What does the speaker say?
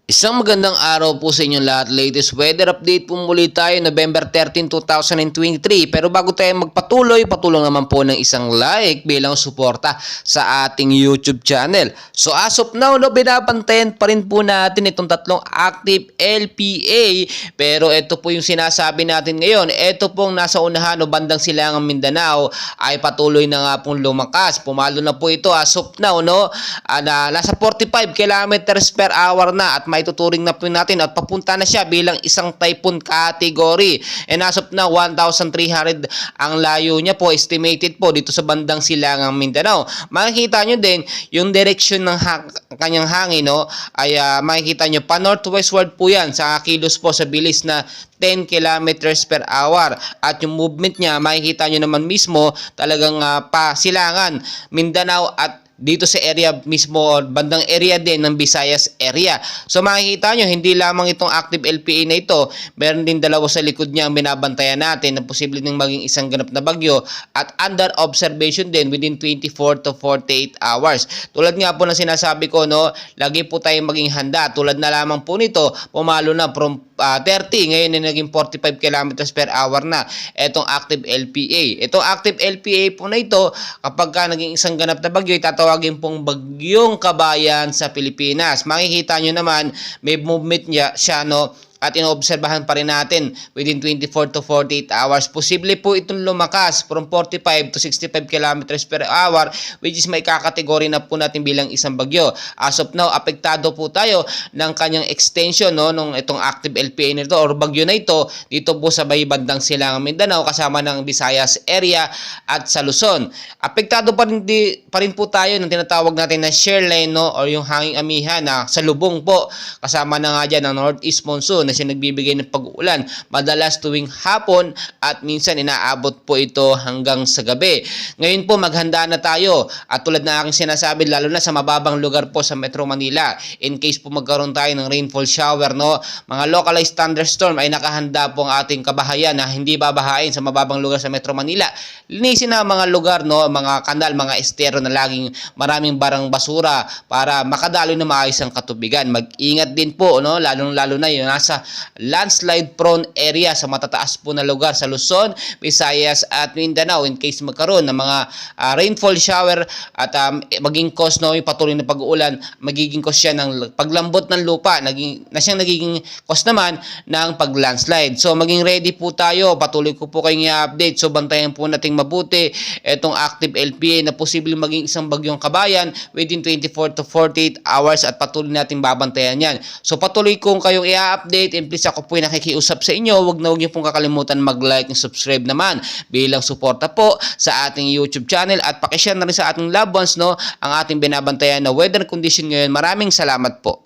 Isang magandang araw po sa inyong lahat. Latest weather update po muli tayo, November 13, 2023. Pero bago tayo magpatuloy, patulong naman po ng isang like bilang suporta sa ating YouTube channel. So as of now, binabantayan pa rin po natin itong tatlong active LPA. Pero ito po yung sinasabi natin ngayon. Ito pong nasa unahan o bandang silangang Mindanao ay patuloy na nga pong lumakas. Pumalo na po ito as of now, no? Nasa 45 kilometers per hour na at maituturing na po natin at papunta na siya bilang isang typhoon category. And as of now, 1,300 ang layo niya po, estimated po dito sa bandang silangang Mindanao. Makikita nyo din yung direction ng kanyang hangin, no? Ay makikita nyo pa northwestward po yan sa kilos po sa bilis na 10 kilometers per hour. At yung movement niya, makikita nyo naman mismo talagang pasilangan Mindanao at dito sa area mismo, bandang area din ng Visayas area. So makikita nyo, hindi lamang itong active LPA na ito, meron din dalawa sa likod niya ang binabantayan natin na posible nang maging isang ganap na bagyo at under observation din within 24 to 48 hours. Tulad nga po ng sinasabi ko, no, lagi po tayong maging handa. Tulad na lamang po nito, pumalo na from 30, ngayon ay naging 45 kilometers per hour na itong active LPA. Itong active LPA po na ito, kapag naging isang ganap na bagyo, tatawagin pong bagyong kabayan sa Pilipinas. Makikita nyo naman, may movement niya siya, no? At inoobserbahan pa rin natin within 24 to 48 hours. Posible po itong lumakas from 45 to 65 kilometers per hour, which is may kakategory na po natin bilang isang bagyo. As of now, apektado po tayo ng kanyang extension, no, nung itong active LPA nito or bagyo na ito dito po sa bandang silangang Mindanao kasama ng Visayas area at sa Luzon. Apektado pa rin po tayo ng tinatawag natin na shear line, no, or yung hanging amihan na sa lubong po kasama na nga dyan ng northeast monsoon na siya nagbibigay ng pag-uulan madalas tuwing hapon at minsan inaabot po ito hanggang sa gabi. Ngayon po maghanda na tayo at tulad na aking sinasabi, lalo na sa mababang lugar po sa Metro Manila, in case po magkaroon tayo ng rainfall shower, no, mga localized thunderstorm, ay nakahanda po ang ating kabahayan na hindi babahain sa mababang lugar sa Metro Manila. Linisin na mga lugar, no, mga kanal, mga estero na laging maraming barang basura para makadaloy na maayos ang katubigan. Mag-ingat din po, no, lalo na yung nasa landslide prone area sa matataas po na lugar sa Luzon, Visayas at Mindanao in case magkaroon ng mga rainfall shower at maging cause, no, yung patuloy na pag-uulan, magiging cause siya ng paglambot ng lupa, siyang nagiging cause naman ng pag-landslide. So maging ready po tayo, patuloy ko po kayong i-update. So bantayan po nating mabuti itong active LPA na posibleng maging isang bagyong kabayan within 24 to 48 hours at patuloy nating babantayan yan. So patuloy kong kayong i-update. And please, ako po yung nakikiusap sa inyo, huwag niyo pong kakalimutan mag-like and subscribe naman bilang suporta po sa ating YouTube channel at pakishare na rin sa ating loved ones, no, ang ating binabantayan na weather condition ngayon. Maraming salamat po.